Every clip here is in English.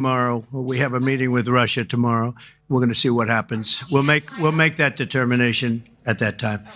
Tomorrow, we have a meeting with Russia tomorrow. We're going to see what happens. We'll make that determination at that time.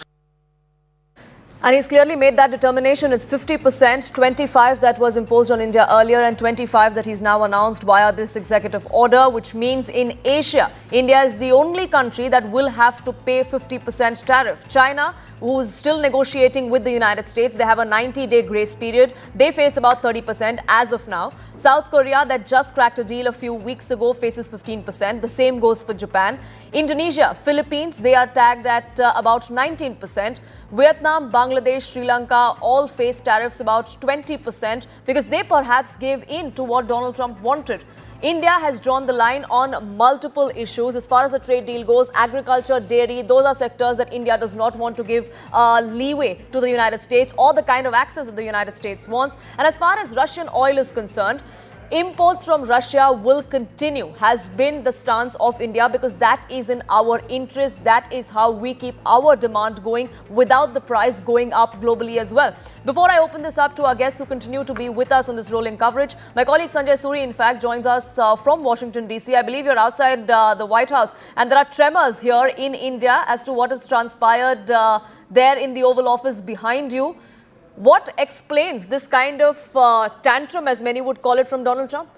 And he's clearly made that determination. It's 50%, 25 that was imposed on India earlier and 25 that he's now announced via this executive order, which means in Asia, India is the only country that will have to pay 50% tariff. China, who's still negotiating with the United States, they have a 90-day grace period. They face about 30% as of now. South Korea, that just cracked a deal a few weeks ago, faces 15%. The same goes for Japan. Indonesia, Philippines, they are tagged at about 19%. Vietnam, Bangladesh, Sri Lanka all face tariffs about 20% because they perhaps gave in to what Donald Trump wanted. India has drawn the line on multiple issues. As far as the trade deal goes, agriculture, dairy, those are sectors that India does not want to give leeway to the United States or the kind of access that the United States wants. And as far as Russian oil is concerned, imports from Russia will continue, has been the stance of India, because that is in our interest. That is how we keep our demand going without the price going up globally as well. Before I open this up to our guests who continue to be with us on this rolling coverage, my colleague Sanjay Suri, in fact, joins us from Washington, D.C. I believe you're outside the White House, and there are tremors here in India as to what has transpired there in the Oval Office behind you. What explains this kind of tantrum, as many would call it, from Donald Trump?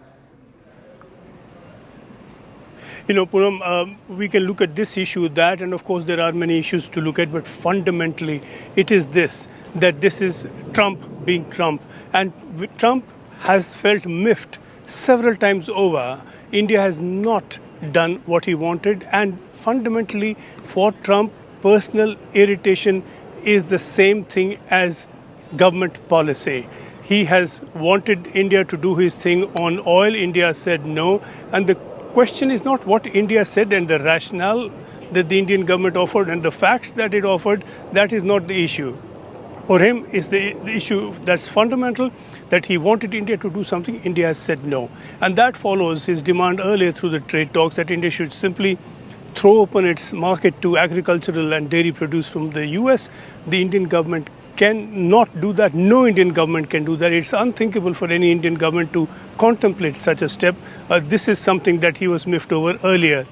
You know, Poonam, we can look at this issue, that, and of course there are many issues to look at, but fundamentally it is this, that this is Trump being Trump. And Trump has felt miffed several times over. India has not done what he wanted, and fundamentally for Trump, personal irritation is the same thing as government policy. He has wanted India to do his thing on oil. India said no. And the question is not what India said and the rationale that the Indian government offered and the facts that it offered. That is not the issue. For him is the issue that's fundamental, that he wanted India to do something. India has said no. And that follows his demand earlier through the trade talks that India should simply throw open its market to agricultural and dairy produce from the US. The Indian government cannot do that. No Indian government can do that. It's unthinkable for any Indian government to contemplate such a step. This is something that he was miffed over earlier.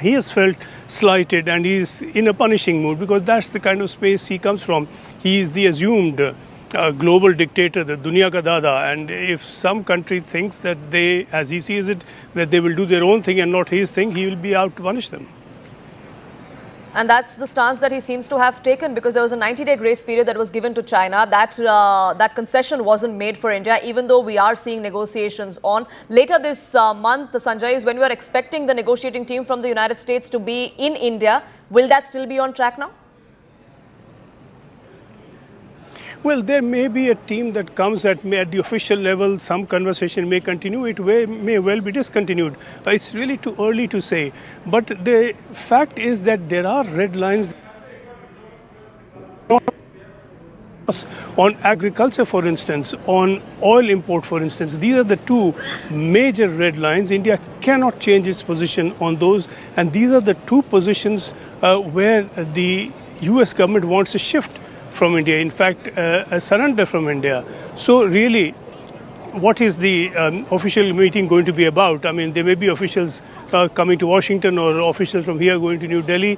He has felt slighted and he's in a punishing mood because that's the kind of space he comes from. He is the assumed global dictator, the dunya ka dada, and if some country thinks that they, as he sees it, that they will do their own thing and not his thing, he will be out to punish them. And that's the stance that he seems to have taken, because there was a 90-day grace period that was given to China. That concession wasn't made for India, even though we are seeing negotiations on. Later this month, Sanjay, is when we are expecting the negotiating team from the United States to be in India. Will that still be on track now? Well, there may be a team that comes at the official level. Some conversation may continue. It may well be discontinued. It's really too early to say. But the fact is that there are red lines on agriculture, for instance, on oil import, for instance. These are the two major red lines. India cannot change its position on those. And these are the two positions where the US government wants a shift from India, in fact, a surrender from India. So really, what is the official meeting going to be about? I mean, there may be officials coming to Washington or officials from here going to New Delhi.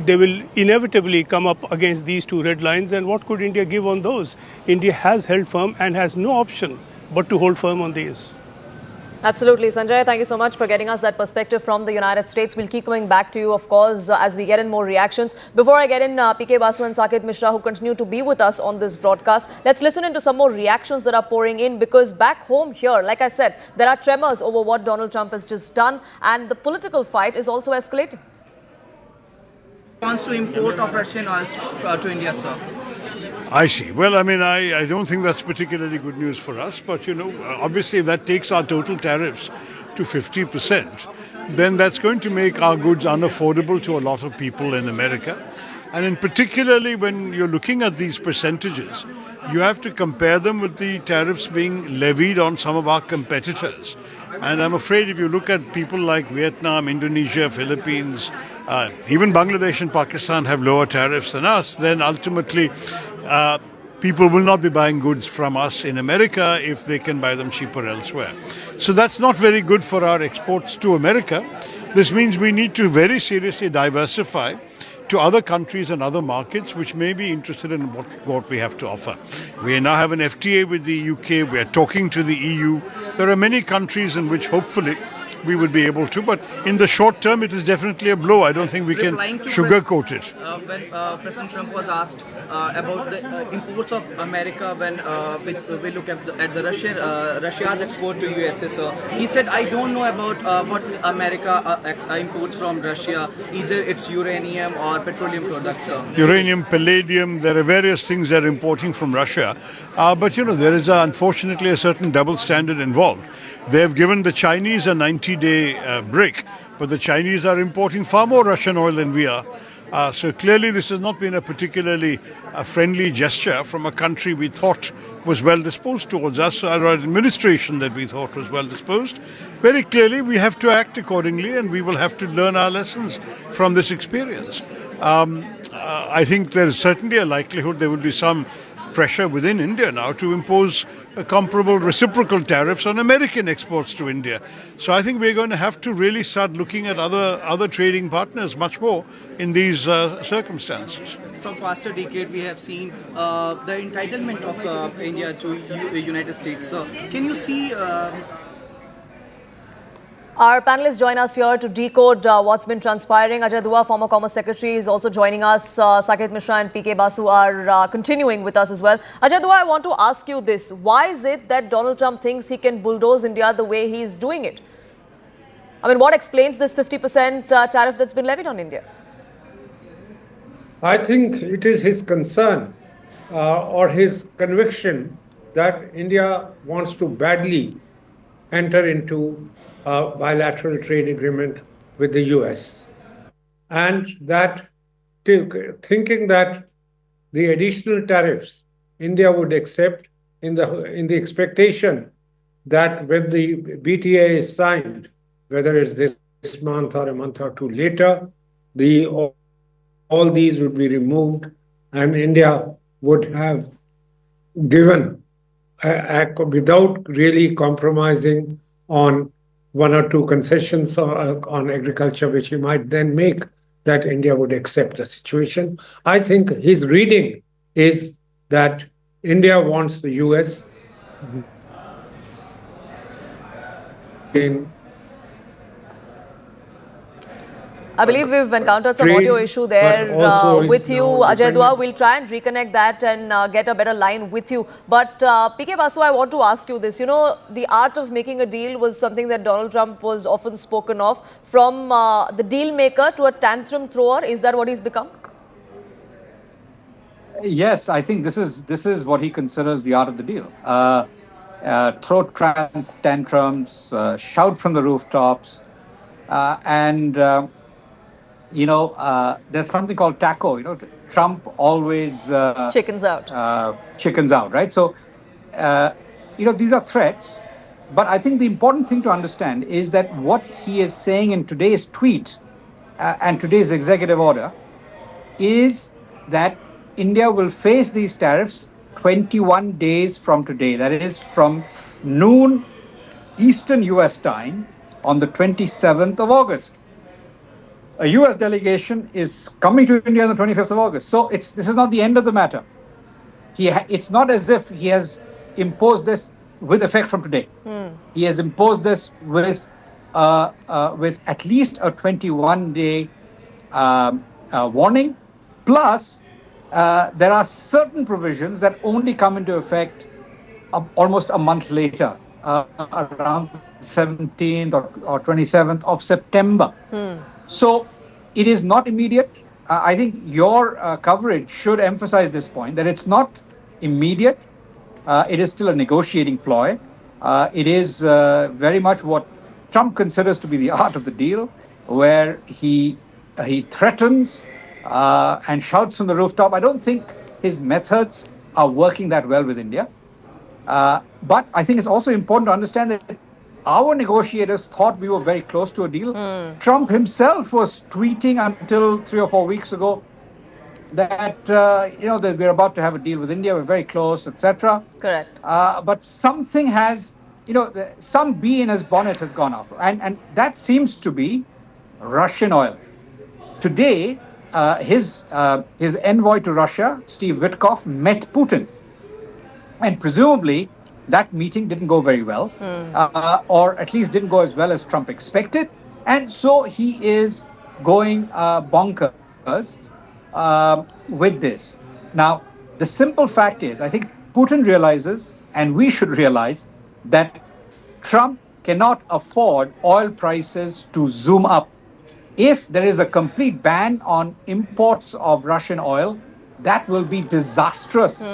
They will inevitably come up against these two red lines. And what could India give on those? India has held firm and has no option but to hold firm on these. Absolutely. Sanjay, thank you so much for getting us that perspective from the United States. We'll keep coming back to you, of course, as we get in more reactions. Before I get in PK Basu and Saket Mishra, who continue to be with us on this broadcast, let's listen into some more reactions that are pouring in, because back home here, like I said, there are tremors over what Donald Trump has just done, and the political fight is also escalating. Wants to import of Russian oil to India, sir. I see. Well, I mean, I don't think that's particularly good news for us. But, you know, obviously if that takes our total tariffs to 50%, then that's going to make our goods unaffordable to a lot of people in America. And in particularly when you're looking at these percentages, you have to compare them with the tariffs being levied on some of our competitors. And I'm afraid if you look at people like Vietnam, Indonesia, Philippines, even Bangladesh and Pakistan have lower tariffs than us, then ultimately people will not be buying goods from us in America if they can buy them cheaper elsewhere. So that's not very good for our exports to America. This means we need to very seriously diversify to other countries and other markets which may be interested in what we have to offer. We now have an FTA with the UK, we are talking to the EU. There are many countries in which hopefully we would be able to, but in the short term it is definitely a blow. I don't think we can sugarcoat it. When President Trump was asked about the imports of America, when we look at the Russia's export to USA, so he said, I don't know about what America imports from Russia, either it's uranium or petroleum products. Uranium, palladium, there are various things they're importing from Russia. But there is unfortunately a certain double standard involved. They have given the Chinese a 90-day break, but the Chinese are importing far more Russian oil than we are. So clearly this has not been a particularly friendly gesture from a country we thought was well disposed towards us, or an administration that we thought was well disposed. Very clearly we have to act accordingly, and we will have to learn our lessons from this experience. I think there is certainly a likelihood there will be some pressure within India now to impose comparable reciprocal tariffs on American exports to India. So I think we're going to have to really start looking at other trading partners much more in these circumstances. From past a decade, we have seen the entitlement of India to the United States. So can you see... Our panelists join us here to decode what's been transpiring. Ajay Dua, former Commerce Secretary, is also joining us. Saket Mishra and PK Basu are continuing with us as well. Ajay Dua, I want to ask you this. Why is it that Donald Trump thinks he can bulldoze India the way he's doing it? I mean, what explains this 50% tariff that's been levied on India? I think it is his concern or his conviction that India wants to badly enter into a bilateral trade agreement with the US, and that thinking that the additional tariffs India would accept in the expectation that when the BTA is signed, whether it's this month or a month or two later, all these would be removed, and India would have given without really compromising on one or two concessions on agriculture, which he might then make, that India would accept the situation. I think his reading is that India wants the US in... I believe we've encountered some audio issue there with you, Ajay Dua. We'll try and reconnect that and get a better line with you. But PK Basu, I want to ask you this. You know, the art of making a deal was something that Donald Trump was often spoken of. From the deal maker to a tantrum thrower, is that what he's become? Yes, I think this is what he considers the art of the deal. Throw tantrums, shout from the rooftops, and... there's something called TACO. Trump always chickens out. Chickens out, right? So, these are threats. But I think the important thing to understand is that what he is saying in today's tweet and today's executive order is that India will face these tariffs 21 days from today. That is from noon Eastern US time on the 27th of August. A US delegation is coming to India on the 25th of August. So this is not the end of the matter. It's not as if he has imposed this with effect from today. He has imposed this with at least a 21-day warning. Plus, there are certain provisions that only come into effect almost a month later, around 17th or 27th of September. So it is not immediate. I think your coverage should emphasize this point, that it's not immediate. It is still a negotiating ploy. It is very much what Trump considers to be the art of the deal, where he threatens and shouts from the rooftop. I don't think his methods are working that well with India. But I think it's also important to understand that our negotiators thought we were very close to a deal. Trump himself was tweeting until 3 or 4 weeks ago, that that we're about to have a deal with India. We're very close, etc. Correct. But something has, some bee in his bonnet has gone off, and that seems to be Russian oil. Today, his envoy to Russia, Steve Witkoff, met Putin, and presumably that meeting didn't go very well, or at least didn't go as well as Trump expected, and so he is going bonkers with this. Now, the simple fact is, I think Putin realizes, and we should realize, that Trump cannot afford oil prices to zoom up. If there is a complete ban on imports of Russian oil, that will be disastrous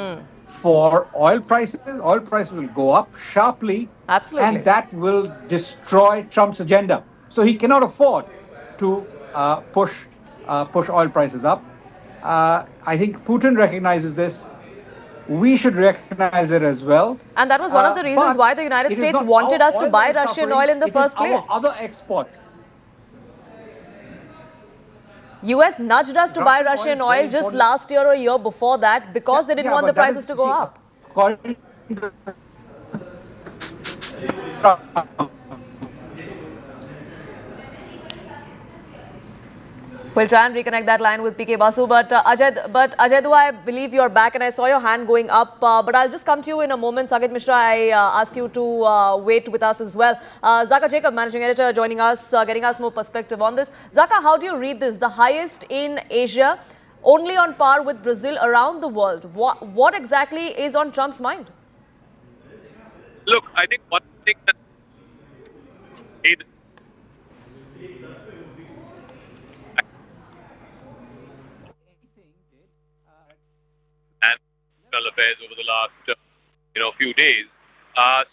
for oil prices. Oil prices will go up sharply. Absolutely. And that will destroy Trump's agenda. So he cannot afford to push oil prices up. I think Putin recognizes this. We should recognize it as well. And that was one of the reasons why the United States wanted us to buy Russian oil in the first place. Our other exports. US nudged us to buy Russian oil just last year or a year before that because they didn't want the prices to go up. We'll try and reconnect that line with PK Basu. But Ajit, I believe you're back and I saw your hand going up. But I'll just come to you in a moment. Saket Mishra, I ask you to wait with us as well. Zaka Jacob, managing editor, joining us, getting us more perspective on this. Zaka, how do you read this? The highest in Asia, only on par with Brazil around the world. What exactly is on Trump's mind? Look, I think one thing that and affairs over the last few days.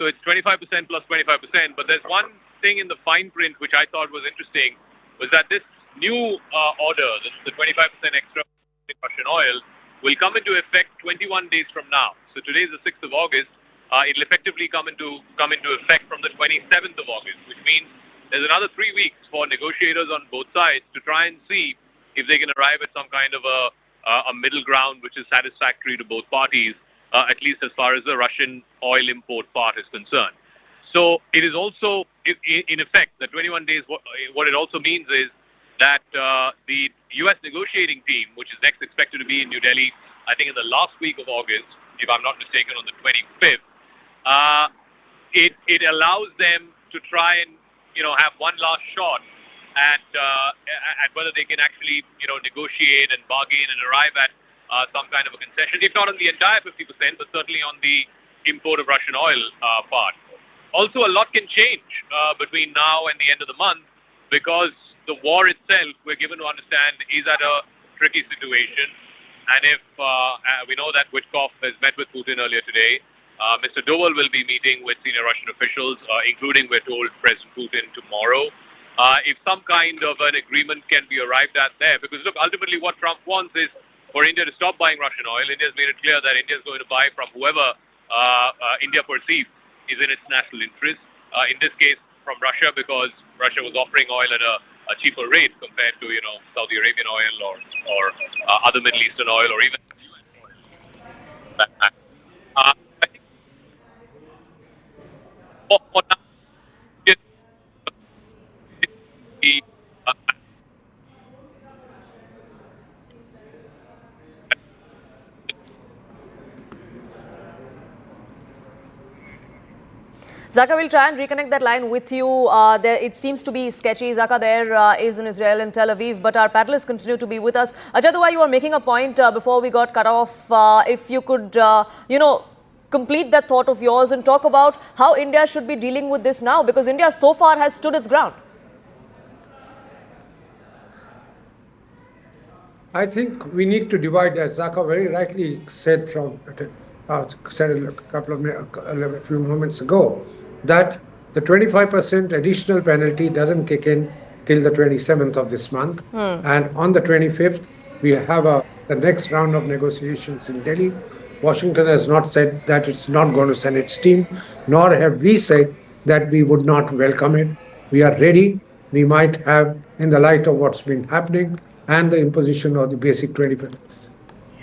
So it's 25% plus 25%. But there's one thing in the fine print which I thought was interesting, was that this new order, the 25% extra in Russian oil, will come into effect 21 days from now. So today is the 6th of August. It'll effectively come into effect from the 27th of August, which means there's another 3 weeks for negotiators on both sides to try and see if they can arrive at some kind of a middle ground which is satisfactory to both parties, at least as far as the Russian oil import part is concerned. So it is also, in effect, the 21 days, what it also means is that the U.S. negotiating team, which is next expected to be in New Delhi, I think in the last week of August, if I'm not mistaken, on the 25th, it allows them to try and, have one last shot at whether they can actually, negotiate and bargain and arrive at some kind of a concession, if not on the entire 50%, but certainly on the import of Russian oil part. Also, a lot can change between now and the end of the month, because the war itself, we're given to understand, is at a tricky situation. And if we know that Witkoff has met with Putin earlier today, Mr. Doval will be meeting with senior Russian officials, including, we're told, President Putin tomorrow. If some kind of an agreement can be arrived at there, because look, ultimately what Trump wants is for India to stop buying Russian oil. India's made it clear that India is going to buy from whoever India perceives is in its national interest. In this case, from Russia, because Russia was offering oil at a cheaper rate compared to, Saudi Arabian oil or other Middle Eastern oil or even US oil. I think for now, Zaka, we'll try and reconnect that line with you. It seems to be sketchy. Zaka there is in Israel and Tel Aviv, but our panelists continue to be with us. Ajit, you were making a point before we got cut off. If you could, complete that thought of yours and talk about how India should be dealing with this now, because India so far has stood its ground. I think we need to divide, as Zaka very rightly said said a few moments ago, that the 25% additional penalty doesn't kick in till the 27th of this month. And on the 25th, we have the next round of negotiations in Delhi. Washington has not said that it's not going to send its team, nor have we said that we would not welcome it. We are ready. We might have, in the light of what's been happening and the imposition of the basic 25%,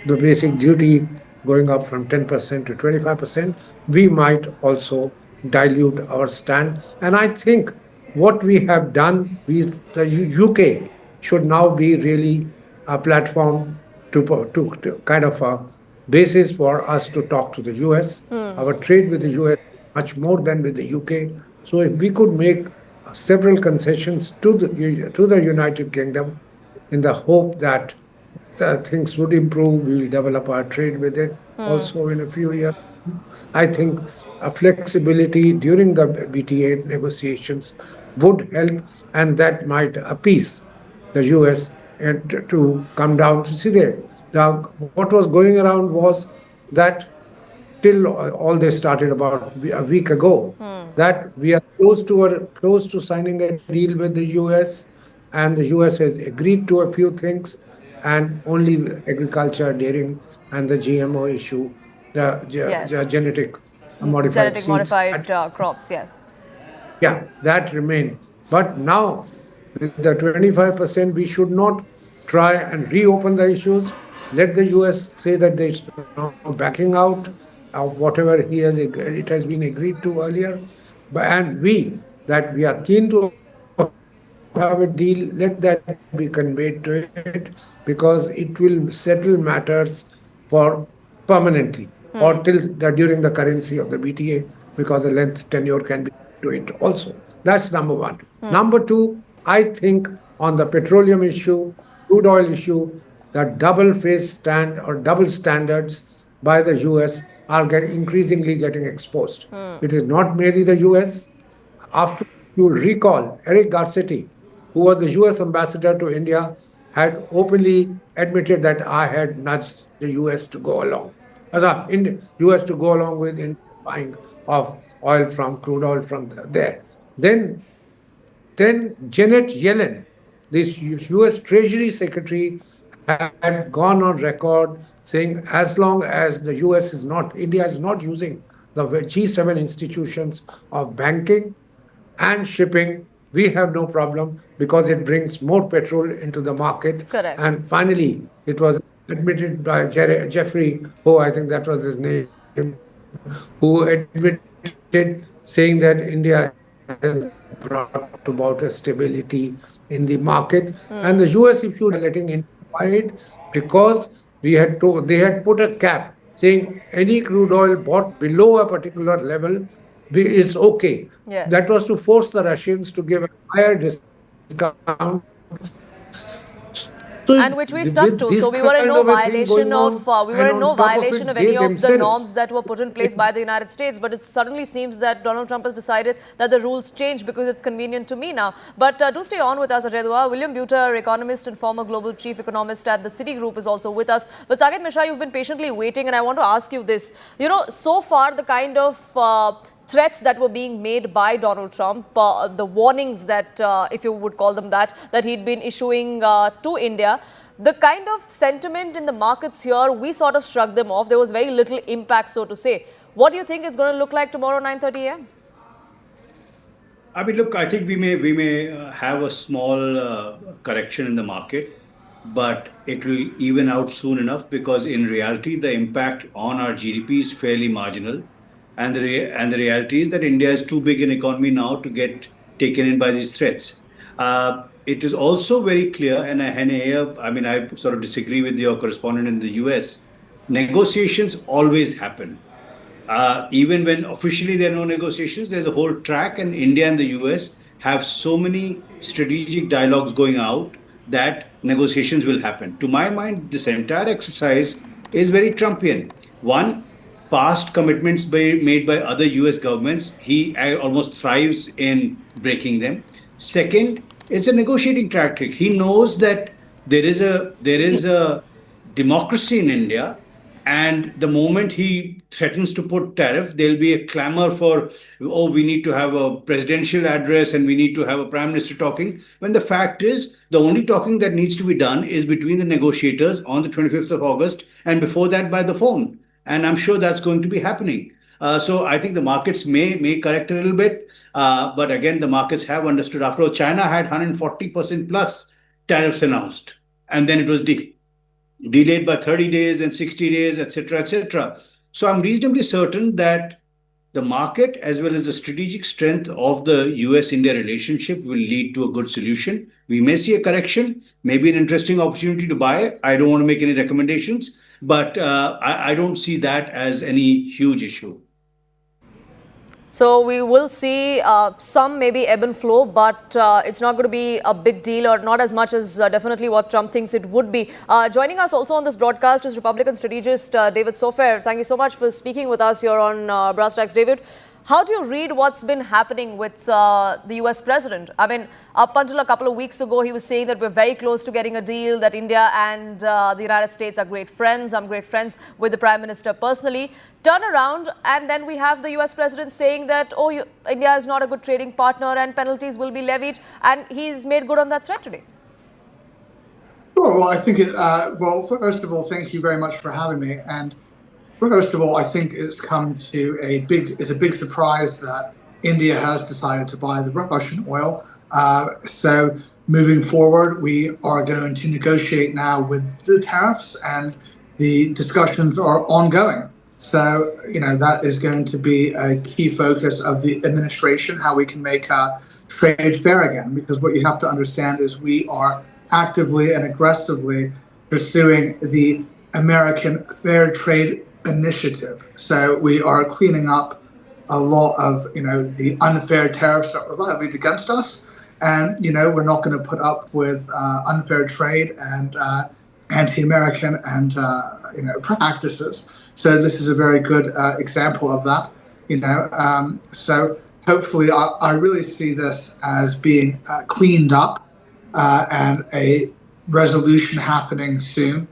the basic duty going up from 10% to 25%, we might also dilute our stand. And I think what we have done, the UK should now be really a platform to kind of a basis for us to talk to the US. Our trade with the US much more than with the UK. So if we could make several concessions to the United Kingdom in the hope that things would improve, we will develop our trade with it also in a few years. I think a flexibility during the BTA negotiations would help, and that might appease the US and to come down to see there. Now, what was going around was that till all this started about a week ago, that we are close to signing a deal with the US, and the US has agreed to a few things, and only agriculture, dairying, and the GMO issue, Yes. the genetic modified Genetic seeds. modified crops, yes. Yeah, that remained. But now, with the 25%, we should not try and reopen the issues. Let the US say that they're now backing out of whatever it has been agreed to earlier. And that we are keen to have a deal, let that be conveyed to it, because it will settle matters for permanently or during the currency of the BTA, because the length tenure can be to it also. That's number one. Number two, I think on the petroleum issue, crude oil issue, the double face stand or double standards by the US are increasingly getting exposed. It is not merely the US. After you'll recall, Eric Garcetti, who was the US ambassador to India, had openly admitted that I had nudged the US to go along. US to go along with in buying of crude oil from there. Then Janet Yellen, this US Treasury Secretary, had gone on record saying as long as India is not using the G7 institutions of banking and shipping, we have no problem because it brings more petrol into the market. Correct. And finally, it was admitted by Jeffrey, I think that was his name, who admitted saying that India has brought about a stability in the market. And the US issued letting India buy it because they had put a cap saying any crude oil bought below a particular level is okay. Yes. That was to force the Russians to give a higher discount. So And which we stuck to. So we were in no violation of any of the norms that were put in place by the United States. But it suddenly seems that Donald Trump has decided that the rules change because it's convenient to me now. But do stay on with us, Ajit. William Buter, economist and former global chief economist at the Citigroup, is also with us. But Saket Mishra, you've been patiently waiting, and I want to ask you this. So far the kind of threats that were being made by Donald Trump, the warnings that, if you would call them that he'd been issuing to India, the kind of sentiment in the markets here, we sort of shrugged them off. There was very little impact, so to say. What do you think is going to look like tomorrow, 9:30 a.m.? I mean, look, I think we may have a small correction in the market, but it will even out soon enough because in reality, the impact on our GDP is fairly marginal. And the reality is that India is too big an economy now to get taken in by these threats. It is also very clear, and I sort of disagree with your correspondent in the US. Negotiations always happen. Even when officially there are no negotiations, there's a whole track, and India and the US have so many strategic dialogues going out that negotiations will happen. To my mind, this entire exercise is very Trumpian. One, past commitments made by other US governments, he almost thrives in breaking them. Second, it's a negotiating tactic. He knows that there is a democracy in India, and the moment he threatens to put tariff, there'll be a clamor for, we need to have a presidential address and we need to have a prime minister talking. When the fact is, the only talking that needs to be done is between the negotiators on the 25th of August and before that by the phone. And I'm sure that's going to be happening. So I think the markets may correct a little bit. But again, the markets have understood. After all, China had 140% plus tariffs announced. And then it was delayed by 30 days and 60 days, etc., etc. So I'm reasonably certain that the market as well as the strategic strength of the US-India relationship will lead to a good solution. We may see a correction, maybe an interesting opportunity to buy. I don't want to make any recommendations, but I don't see that as any huge issue. So we will see some maybe ebb and flow, but it's not going to be a big deal, or not as much as definitely what Trump thinks it would be. Joining us also on this broadcast is Republican strategist David Sofair. Thank you so much for speaking with us here on Brass Tacks, David. How do you read what's been happening with the US president? I mean, up until a couple of weeks ago, he was saying that we're very close to getting a deal, that India and the United States are great friends. I'm great friends with the Prime Minister personally. Turn around, and then we have the US president saying that, oh, India is not a good trading partner and penalties will be levied. And he's made good on that threat today. Sure. Well, I think well, first of all, thank you very much for having me. And first of all, I think it's come to it's a big surprise that India has decided to buy the Russian oil. So moving forward, we are going to negotiate now with the tariffs, and the discussions are ongoing. So, that is going to be a key focus of the administration, how we can make trade fair again. Because what you have to understand is we are actively and aggressively pursuing the American Fair Trade Initiative. So we are cleaning up a lot of, the unfair tariffs that were levied against us. And, we're not going to put up with unfair trade and anti-American and, practices. So this is a very good example of that, So hopefully I really see this as being cleaned up and a resolution happening soon.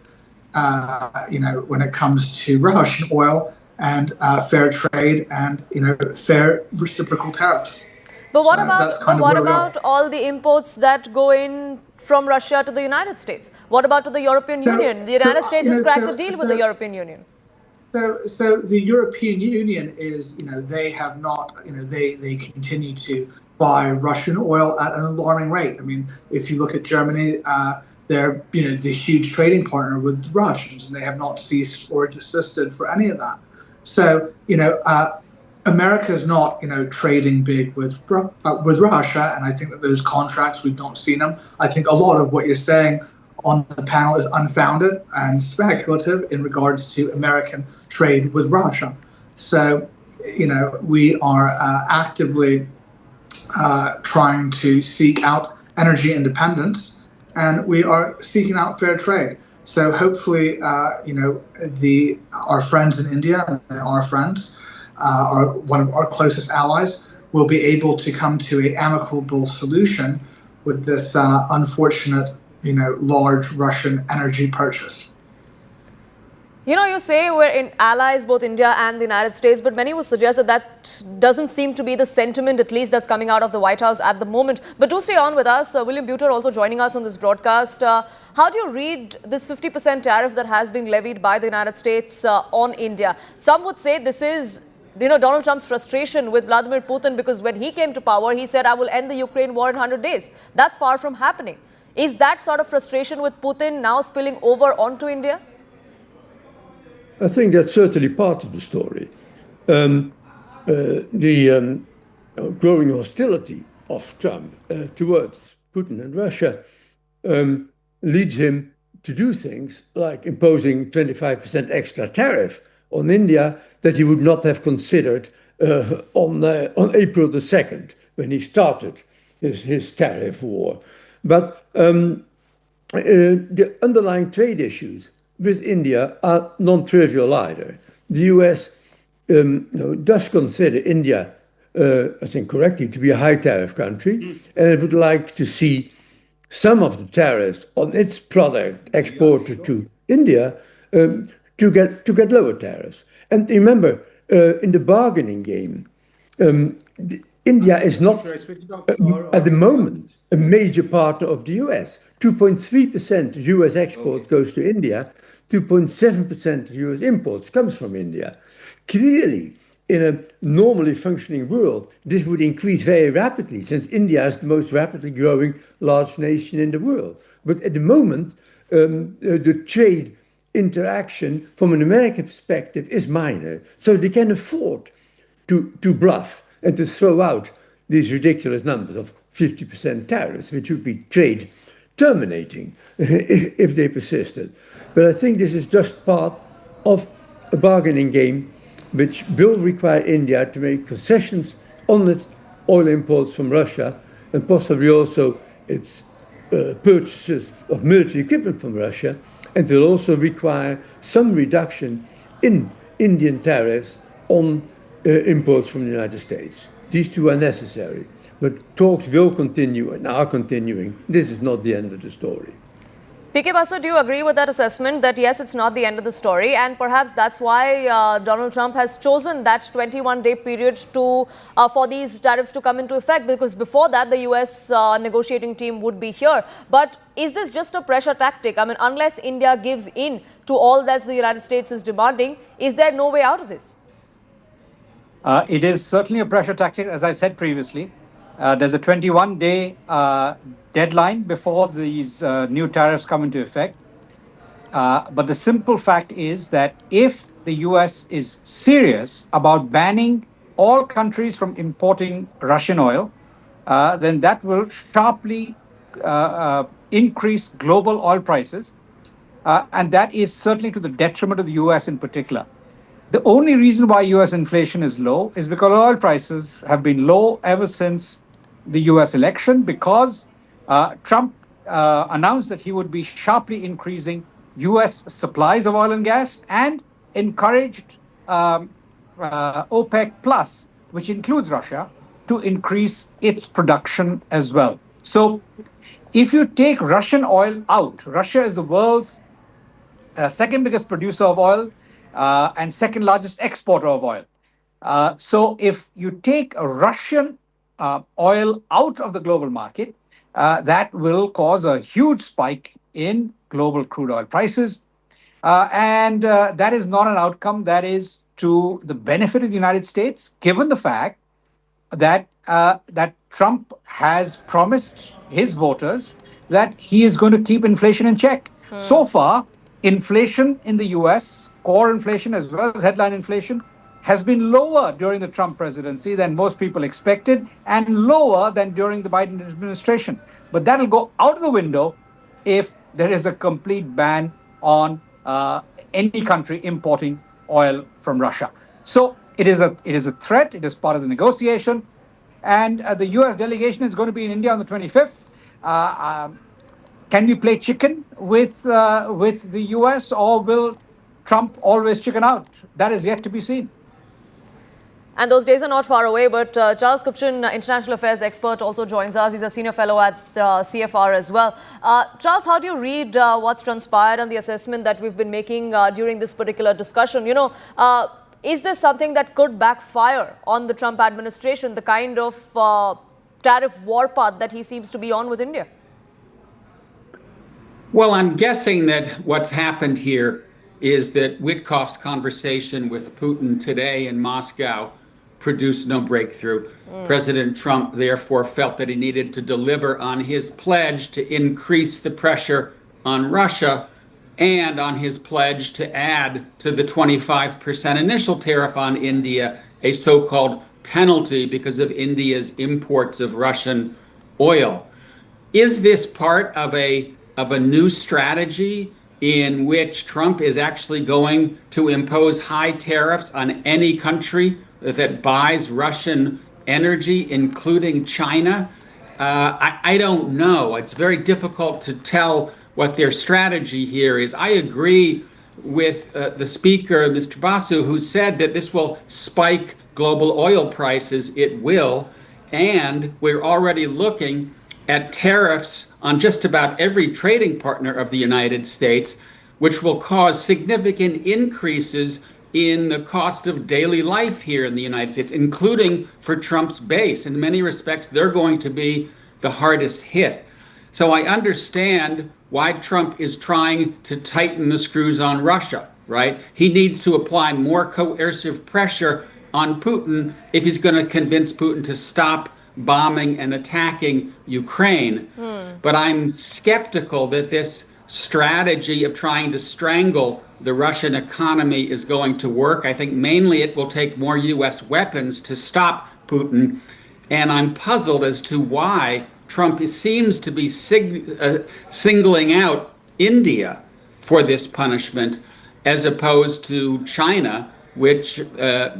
When it comes to Russian oil and fair trade and, fair reciprocal tariffs. But what about all the imports that go in from Russia to the United States? What about to the European Union? The United States has cracked a deal with the European Union. So the European Union is, they have not, they continue to buy Russian oil at an alarming rate. I mean, if you look at Germany, they're, the huge trading partner with the Russians, and they have not ceased or desisted for any of that. So, America is not, trading big with Russia, and I think that those contracts, we've not seen them. I think a lot of what you're saying on the panel is unfounded and speculative in regards to American trade with Russia. So, we are actively trying to seek out energy independence, and we are seeking out fair trade. So hopefully, our friends in India and our friends, one of our closest allies, will be able to come to an amicable solution with this unfortunate, large Russian energy purchase. You say we're in allies, both India and the United States, but many would suggest that that doesn't seem to be the sentiment, at least that's coming out of the White House at the moment. But do stay on with us. William Buter also joining us on this broadcast. How do you read this 50% tariff that has been levied by the United States on India? Some would say this is, Donald Trump's frustration with Vladimir Putin, because when he came to power, he said, I will end the Ukraine war in 100 days. That's far from happening. Is that sort of frustration with Putin now spilling over onto India? I think that's certainly part of the story. The growing hostility of Trump towards Putin and Russia leads him to do things like imposing 25% extra tariff on India that he would not have considered on April the 2nd, when he started his tariff war. But the underlying trade issues with India are non-trivial either. The US does consider India, I think correctly, to be a high tariff country, and it would like to see some of the tariffs on its product exported to India to get lower tariffs. And remember, in the bargaining game, India is not, at the moment, a major partner of the US. 2.3% of US exports goes to India. 2.7% of US imports comes from India. Clearly, in a normally functioning world, this would increase very rapidly, since India is the most rapidly growing large nation in the world. But at the moment, the trade interaction from an American perspective is minor. So they can afford to bluff and to throw out these ridiculous numbers of 50% tariffs, which would be trade terminating if they persisted. But I think this is just part of a bargaining game which will require India to make concessions on its oil imports from Russia and possibly also its purchases of military equipment from Russia, and will also require some reduction in Indian tariffs on imports from the United States. These two are necessary, but talks will continue and are continuing. This is not the end of the story. PK Basu, do you agree with that assessment that yes, it's not the end of the story, and perhaps that's why Donald Trump has chosen that 21-day period to for these tariffs to come into effect, because before that the US negotiating team would be here. But is this just a pressure tactic? I mean, unless India gives in to all that the United States is demanding, is there no way out of this? It is certainly a pressure tactic, as I said previously. There's a 21-day deadline before these new tariffs come into effect. But the simple fact is that if the US is serious about banning all countries from importing Russian oil, then that will sharply increase global oil prices. And that is certainly to the detriment of the US in particular. The only reason why US inflation is low is because oil prices have been low ever since the US election, because Trump announced that he would be sharply increasing US supplies of oil and gas and encouraged OPEC Plus, which includes Russia, to increase its production as well. So if you take Russian oil out, Russia is the world's second biggest producer of oil and second largest exporter of oil. So if you take Russian oil out of the global market, that will cause a huge spike in global crude oil prices. And that is not an outcome that is to the benefit of the United States, given the fact that that Trump has promised his voters that he is going to keep inflation in check. So far, inflation in the US, core inflation as well as headline inflation, has been lower during the Trump presidency than most people expected, and lower than during the Biden administration. But that'll go out of the window if there is a complete ban on any country importing oil from Russia. So it is a threat. It is part of the negotiation. And the US delegation is going to be in India on the 25th. Can we play chicken with the US, or will Trump always chicken out? That is yet to be seen. And those days are not far away, but Charles Kupchan, international affairs expert, also joins us. He's a senior fellow at CFR as well. Charles, how do you read what's transpired and the assessment that we've been making during this particular discussion? You know, is this something that could backfire on the Trump administration, the kind of tariff warpath that he seems to be on with India? Well, I'm guessing that what's happened here is that Witkoff's conversation with Putin today in Moscow produced no breakthrough. President Trump therefore felt that he needed to deliver on his pledge to increase the pressure on Russia and on his pledge to add to the 25% initial tariff on India a so-called penalty because of India's imports of Russian oil. Is this part of a new strategy in which Trump is actually going to impose high tariffs on any country that buys Russian energy, including China? I don't know. It's very difficult to tell what their strategy here is. I agree with the speaker, Mr. Basu, who said that this will spike global oil prices. It will. And we're already looking at tariffs on just about every trading partner of the United States, which will cause significant increases in the cost of daily life here in the United States, including for Trump's base. In many respects, they're going to be the hardest hit. So I understand why Trump is trying to tighten the screws on Russia, right? He needs to apply more coercive pressure on Putin if he's going to convince Putin to stop bombing and attacking Ukraine. But I'm skeptical that this strategy of trying to strangle the Russian economy is going to work. I think mainly it will take more U.S. weapons to stop Putin. And I'm puzzled as to why Trump seems to be singling out India for this punishment, as opposed to China, which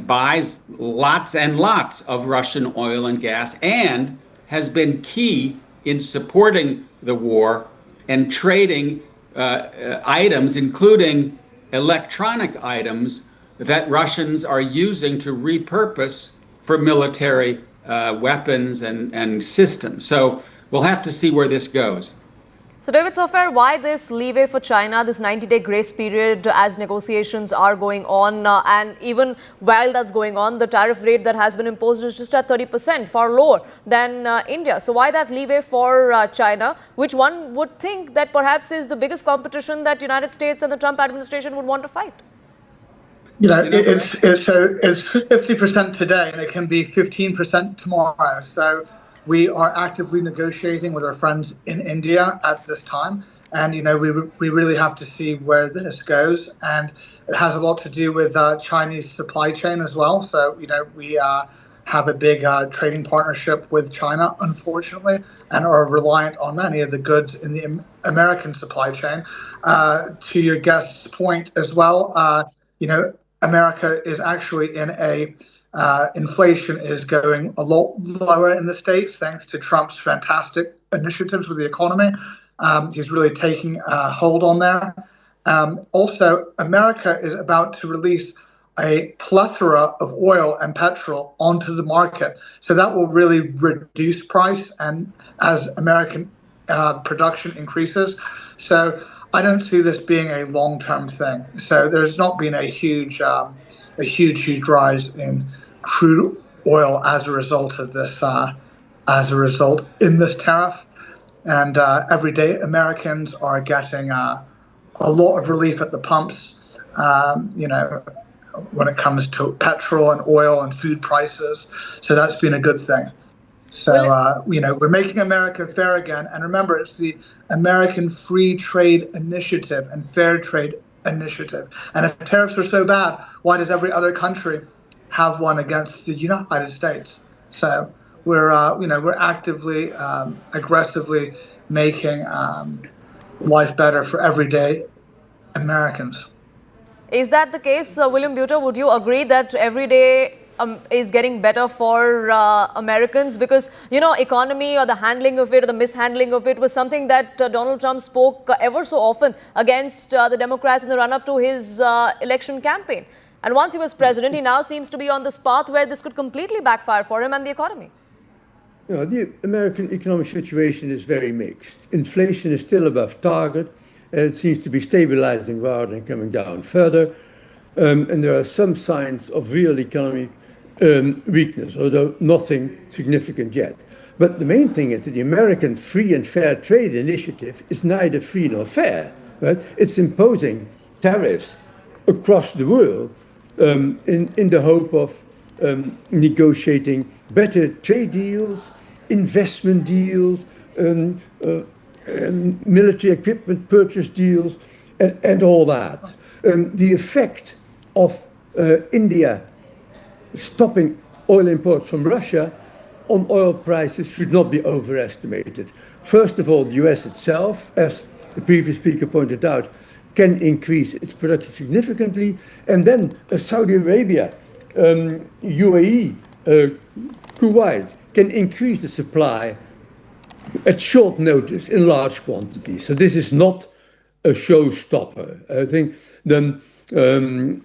buys lots and lots of Russian oil and gas and has been key in supporting the war and trading items, including electronic items that Russians are using to repurpose for military weapons and systems. So we'll have to see where this goes. So, David Sofer, why this leeway for China, this 90-day grace period as negotiations are going on? And even while that's going on, the tariff rate that has been imposed is just at 30%, far lower than India. So, why that leeway for China, which one would think that perhaps is the biggest competition that United States and the Trump administration would want to fight? You know, it's 50% today, and it can be 15% tomorrow. So we are actively negotiating with our friends in India at this time. And, you know, we really have to see where this goes. And it has a lot to do with Chinese supply chain as well. So, you know, we have a big trading partnership with China, unfortunately, and are reliant on many of the goods in the American supply chain. To your guest's point as well, you know, America is actually in a inflation is going a lot lower in the States thanks to Trump's fantastic initiatives with the economy. He's really taking a hold on there. Also, America is about to release a plethora of oil and petrol onto the market. So that will really reduce price and as American production increases. So I don't see this being a long-term thing. So there's not been a huge rise in crude oil as a result of this, in this tariff. And everyday Americans are getting a lot of relief at the pumps, you know, when it comes to petrol and oil and food prices. So that's been a good thing. So, you know, we're making America fair again. And remember, it's the American Free Trade Initiative and Fair Trade Initiative. And if tariffs are so bad, why does every other country have one against the United States? So we're, you know, we're actively, aggressively making life better for everyday Americans. Is that the case, William Buter? Would you agree that every day is getting better for Americans? Because, you know, economy or the handling of it or the mishandling of it was something that Donald Trump spoke ever so often against the Democrats in the run-up to his election campaign. And once he was president, he now seems to be on this path where this could completely backfire for him and the economy. You know, the American economic situation is very mixed. Inflation is still above target. It seems to be stabilizing rather than coming down further. And there are some signs of real economic weakness, although nothing significant yet. But the main thing is that the American Free and Fair Trade Initiative is neither free nor fair. Right? It's imposing tariffs across the world in the hope of negotiating better trade deals, investment deals, military equipment purchase deals, and all that. The effect of India stopping oil imports from Russia on oil prices should not be overestimated. First of all, the US itself, as the previous speaker pointed out, can increase its production significantly. And then Saudi Arabia, UAE, Kuwait can increase the supply at short notice in large quantities. So this is not a showstopper. I think then, and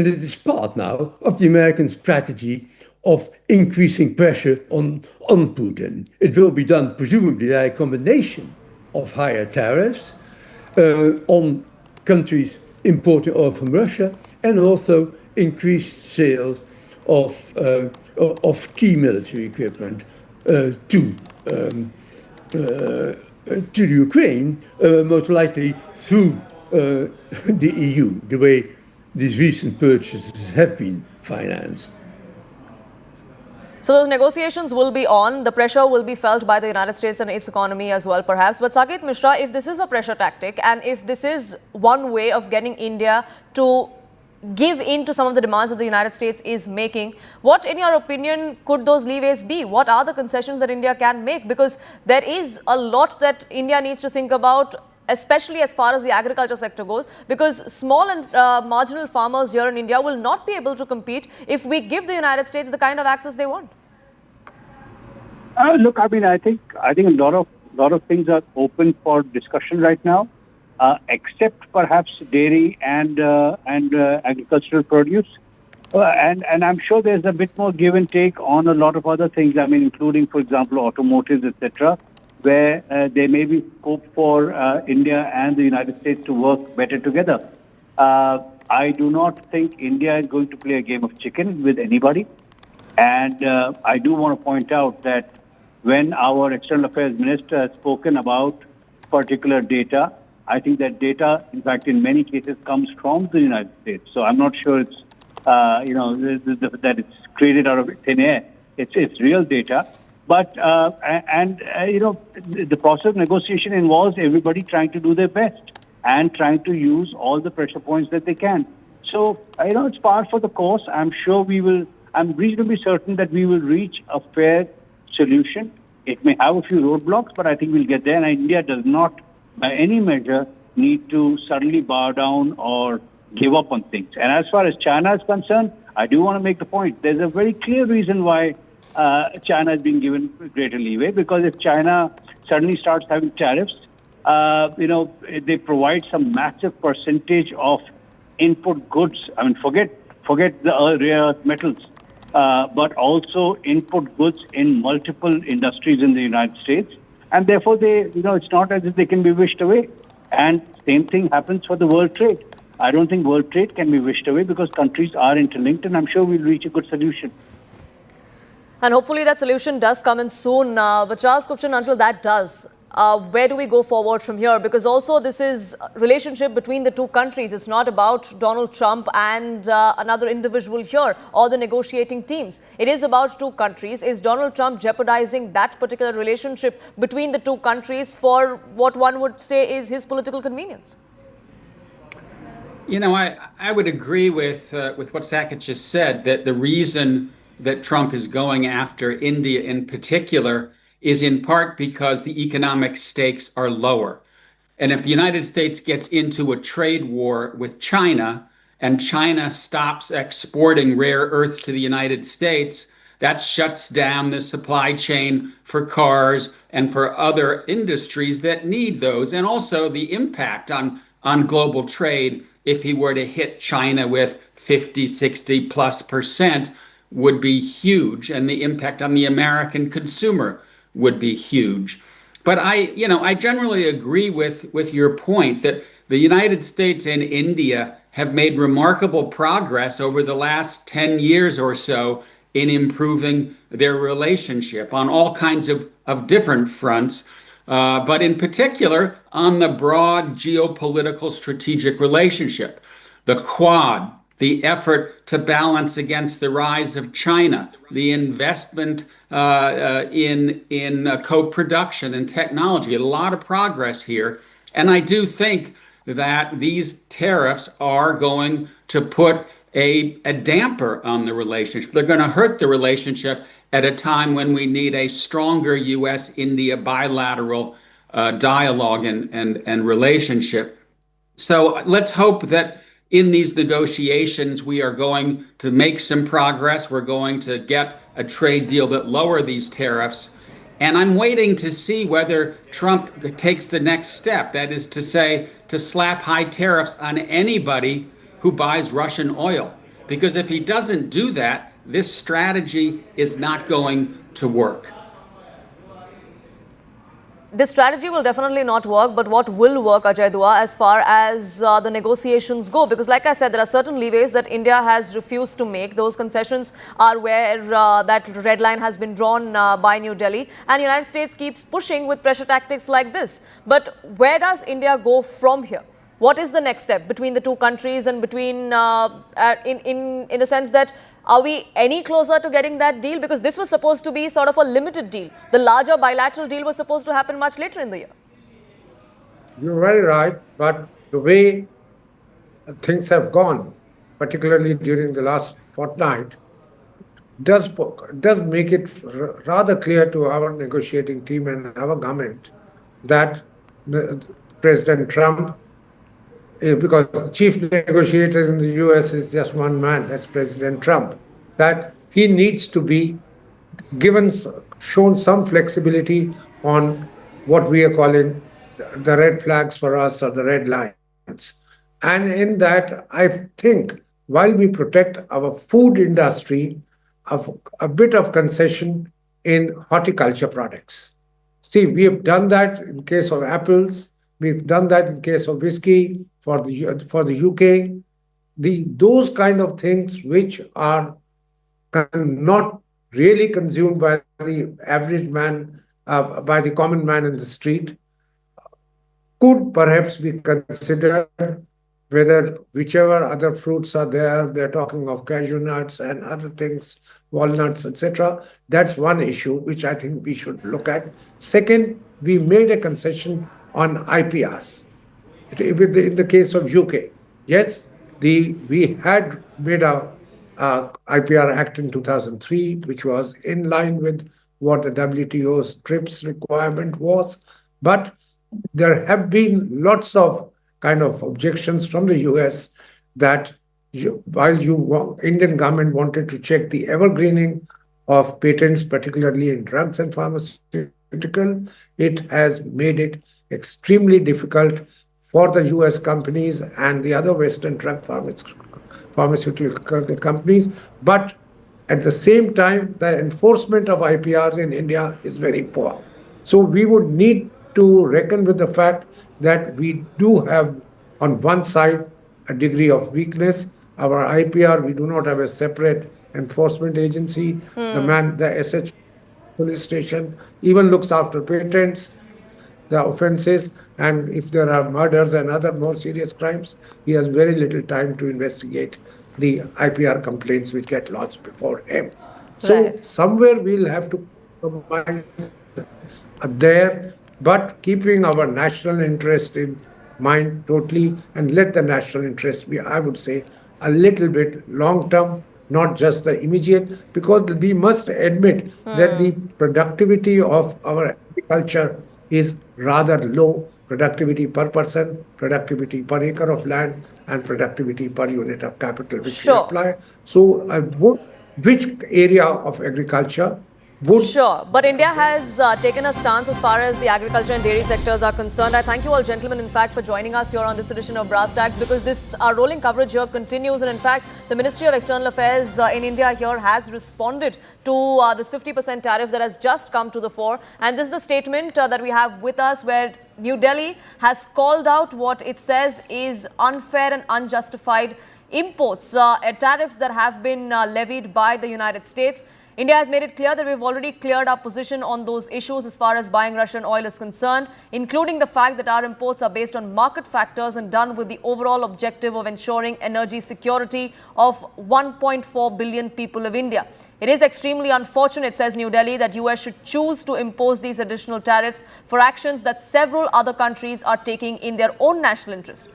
it is part now of the American strategy of increasing pressure on Putin. It will be done presumably by a combination of higher tariffs on countries importing oil from Russia, and also increased sales of key military equipment to the Ukraine, most likely through the EU, the way these recent purchases have been financed. So those negotiations will be on. The pressure will be felt by the United States and its economy as well, perhaps. But Saket Mishra, if this is a pressure tactic and if this is one way of getting India to give in to some of the demands that the United States is making, what, in your opinion, could those leeways be? What are the concessions that India can make? Because there is a lot that India needs to think about, especially as far as the agriculture sector goes, because small and marginal farmers here in India will not be able to compete if we give the United States the kind of access they want. Look, I mean, I think a lot of things are open for discussion right now, except perhaps dairy and agricultural produce, and I'm sure there's a bit more give and take on a lot of other things. I mean, including, for example, automotives, etc., where there may be scope for India and the United States to work better together. I do not think India is going to play a game of chicken with anybody. And I do want to point out that when our External Affairs Minister has spoken about particular data, I think that data, in fact, in many cases comes from the United States. So I'm not sure it's, that it's created out of thin air. It's real data. But, the process of negotiation involves everybody trying to do their best and trying to use all the pressure points that they can. So, it's par for the course. I'm reasonably certain that we will reach a fair solution. It may have a few roadblocks, but I think we'll get there. And India does not, by any measure, need to suddenly bow down or give up on things. And as far as China is concerned, I do want to make the point. There's a very clear reason why China is being given greater leeway, because if China suddenly starts having tariffs, they provide some massive percentage of input goods. I mean, forget the rare earth metals, but also input goods in multiple industries in the United States. And therefore, it's not as if they can be wished away. And same thing happens for the world trade. I don't think world trade can be wished away because countries are interlinked, and I'm sure we'll reach a good solution. And hopefully that solution does come in soon. But Charles Kupchan, until that does, where do we go forward from here? Because also this is a relationship between the two countries. It's not about Donald Trump and another individual here or the negotiating teams. It is about two countries. Is Donald Trump jeopardizing that particular relationship between the two countries for what one would say is his political convenience? I would agree with what Saket just said, that the reason that Trump is going after India in particular is in part because the economic stakes are lower. And if the United States gets into a trade war with China and China stops exporting rare earths to the United States, that shuts down the supply chain for cars and for other industries that need those. And also the impact on global trade, if he were to hit China with 50, 60+% would be huge, and the impact on the American consumer would be huge. But I generally agree with your point that the United States and India have made remarkable progress over the last 10 years or so in improving their relationship on all kinds of different fronts, but in particular on the broad geopolitical strategic relationship, the Quad, the effort to balance against the rise of China, the investment in co-production and technology. A lot of progress here. And I do think that these tariffs are going to put a damper on the relationship. They're going to hurt the relationship at a time when we need a stronger U.S.-India bilateral dialogue and relationship. So let's hope that in these negotiations, we are going to make some progress. We're going to get a trade deal that lower these tariffs. And I'm waiting to see whether Trump takes the next step. That is to say, to slap high tariffs on anybody who buys Russian oil. Because if he doesn't do that, this strategy is not going to work. This strategy will definitely not work, but what will work, Ajay Dua, as far as the negotiations go? Because like I said, there are certain leeways that India has refused to make. Those concessions are where that red line has been drawn by New Delhi. And the United States keeps pushing with pressure tactics like this. But where does India go from here? What is the next step between the two countries and between, in the sense that, are we any closer to getting that deal? Because this was supposed to be sort of a limited deal. The larger bilateral deal was supposed to happen much later in the year. You're very right, but the way things have gone, particularly during the last fortnight, does make it rather clear to our negotiating team and our government that President Trump, because the chief negotiator in the US is just one man, that's President Trump, that he needs to be shown some flexibility on what we are calling the red flags for us, or the red lines. And in that, I think, while we protect our food industry, a bit of concession in horticulture products. See, we have done that in case of apples. We've done that in case of whiskey for the UK. Those kind of things which are not really consumed by the average man, by the common man in the street, could perhaps be considered, whether whichever other fruits are there, they're talking of cashew nuts and other things, walnuts, etc. That's one issue which I think we should look at. Second, we made a concession on IPRs. In the case of UK, yes, we had made a IPR Act in 2003, which was in line with what the WTO's TRIPS requirement was, but there have been lots of kind of objections from the US that while Indian government wanted to check the evergreening of patents, particularly in drugs and pharmaceutical, it has made it extremely difficult for the US companies and the other Western drug pharmaceutical companies. But at the same time, the enforcement of IPRs in India is very poor. So we would need to reckon with the fact that we do have, on one side, a degree of weakness. Our IPR, we do not have a separate enforcement agency. The SH police station even looks after patents, the offenses, and if there are murders and other more serious crimes, he has very little time to investigate the IPR complaints which get lodged before him. So somewhere we'll have to compromise there, but keeping our national interest in mind totally, and let the national interest be, I would say, a little bit long-term, not just the immediate, because we must admit that the productivity of our agriculture is rather low. Productivity per person, productivity per acre of land, and productivity per unit of capital which we apply. So which area of agriculture would... Sure, but India has taken a stance as far as the agriculture and dairy sectors are concerned. I thank you all gentlemen, in fact, for joining us here on this edition of Brass Tags, because this our rolling coverage here continues, and in fact the Ministry of External Affairs in India here has responded to this 50% tariff that has just come to the fore, and this is the statement that we have with us, where New Delhi has called out what it says is unfair and unjustified imports, tariffs that have been levied by the United States. India has made it clear that we've already cleared our position on those issues as far as buying Russian oil is concerned, including the fact that our imports are based on market factors and done with the overall objective of ensuring energy security of 1.4 billion people of India. It is extremely unfortunate, says New Delhi, that US should choose to impose these additional tariffs for actions that several other countries are taking in their own national interest.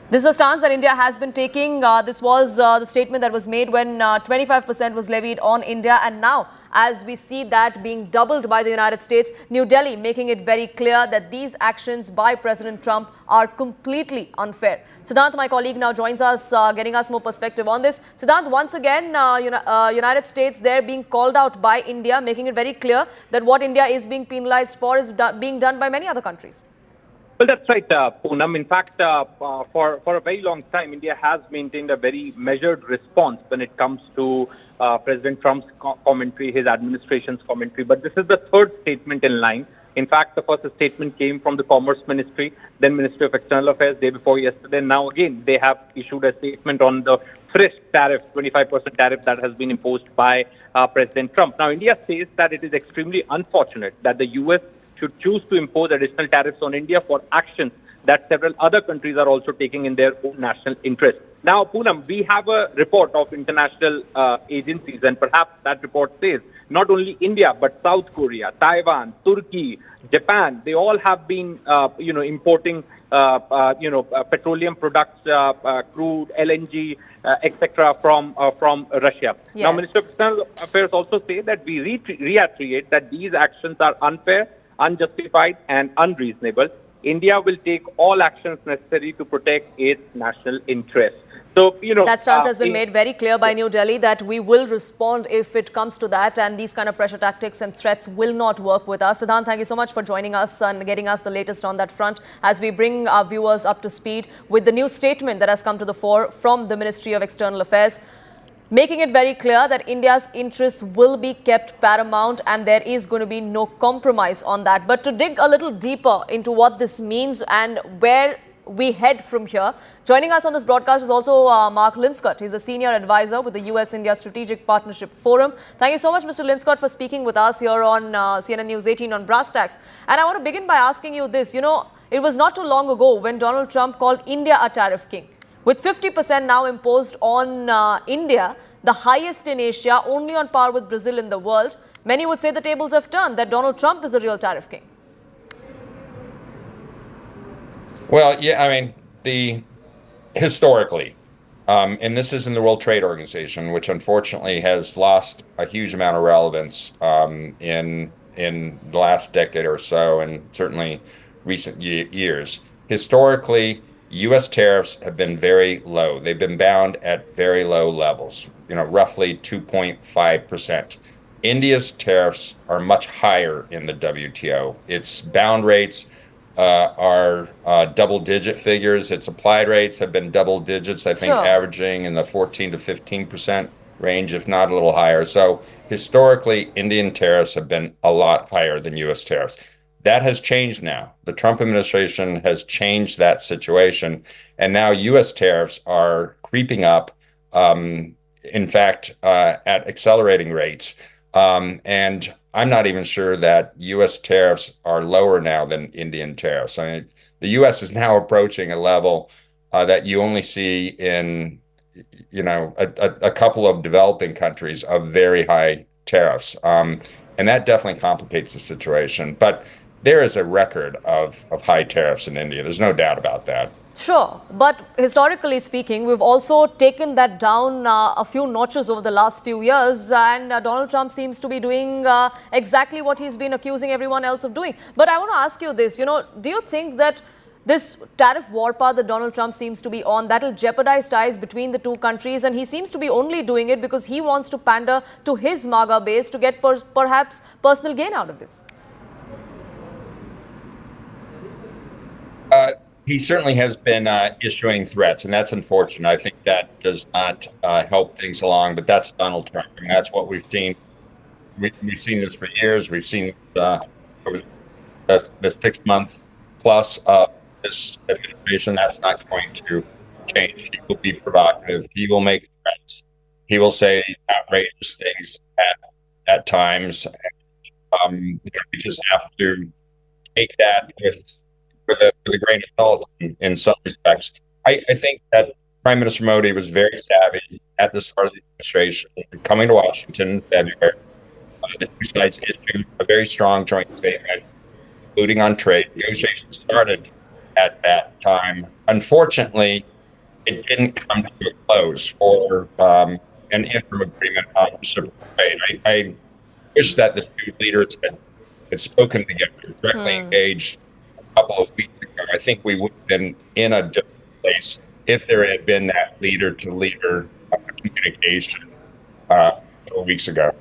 This is a stance that India has been taking. This was the statement that was made when 25% was levied on India. And now, as we see that being doubled by the United States, New Delhi making it very clear that these actions by President Trump are completely unfair. Siddhant, my colleague, now joins us, getting us more perspective on this. Siddhant, once again, United States there being called out by India, making it very clear that what India is being penalized for is being done by many other countries. Well, that's right, Poonam. In fact, for a very long time, India has maintained a very measured response when it comes to President Trump's commentary, his administration's commentary. But this is the third statement in line. In fact, the first statement came from the Commerce Ministry, then Ministry of External Affairs day before yesterday. Now, again, they have issued a statement on the fresh tariff, 25% tariff that has been imposed by President Trump. Now, India says that it is extremely unfortunate that the U.S. should choose to impose additional tariffs on India for actions that several other countries are also taking in their own national interest. Now, Poonam, we have a report of international agencies, and perhaps that report says not only India, but South Korea, Taiwan, Turkey, Japan, they all have been, importing, petroleum products, crude, LNG, etc. from Russia. Yes. Now, Minister of External Affairs also say that we reiterate that these actions are unfair, unjustified, and unreasonable. India will take all actions necessary to protect its national interests. So, that stance has been made very clear by New Delhi that we will respond if it comes to that, and these kind of pressure tactics and threats will not work with us. Siddhant, thank you so much for joining us and getting us the latest on that front as we bring our viewers up to speed with the new statement that has come to the fore from the Ministry of External Affairs, making it very clear that India's interests will be kept paramount and there is going to be no compromise on that. But to dig a little deeper into what this means and where we head from here, joining us on this broadcast is also Mark Linscott. He's a senior advisor with the US-India Strategic Partnership Forum. Thank you so much, Mr. Linscott, for speaking with us here on CNN News 18 on Brass Tacks. And I want to begin by asking you this. It was not too long ago when Donald Trump called India a tariff king. With 50% now imposed on India, the highest in Asia, only on par with Brazil in the world, many would say the tables have turned, that Donald Trump is the real tariff king. Well, yeah, I mean, historically, and this is in the World Trade Organization, which unfortunately has lost a huge amount of relevance in the last decade or so, and certainly recent years. Historically, U.S. tariffs have been very low. They've been bound at very low levels, roughly 2.5%. India's tariffs are much higher in the WTO. Its bound rates are double-digit figures. Its applied rates have been double digits, I think, averaging in the 14 to 15% range, if not a little higher. So historically, Indian tariffs have been a lot higher than U.S. tariffs. That has changed now. The Trump administration has changed that situation, and now U.S. tariffs are creeping up, in fact, at accelerating rates. And I'm not even sure that U.S. tariffs are lower now than Indian tariffs. I mean, the U.S. is now approaching a level that you only see in, a couple of developing countries of very high tariffs. And that definitely complicates the situation. But there is a record of high tariffs in India. There's no doubt about that. Sure, but historically speaking, we've also taken that down a few notches over the last few years, and Donald Trump seems to be doing exactly what he's been accusing everyone else of doing. But I want to ask you this, do you think that this tariff war path that Donald Trump seems to be on, that will jeopardize ties between the two countries, and he seems to be only doing it because he wants to pander to his MAGA base to get perhaps personal gain out of this? He certainly has been issuing threats, and that's unfortunate. I think that does not help things along, but that's Donald Trump. I mean, that's what we've seen. We've seen this for years. We've seen over the 6 months plus of this administration. That's not going to change. He will be provocative. He will make threats. He will say outrageous things at times. We just have to take that with a grain of salt in some respects. I think that Prime Minister Modi was very savvy at the start of the administration, coming to Washington in February. The two sides issued a very strong joint statement, including on trade. Negotiations started at that time. Unfortunately, it didn't come to a close for an interim agreement on reciprocal trade. I wish that the two leaders had spoken together, directly engaged couple of weeks ago. I think we would have been in a different place if there had been that leader-to-leader communication 4 weeks ago.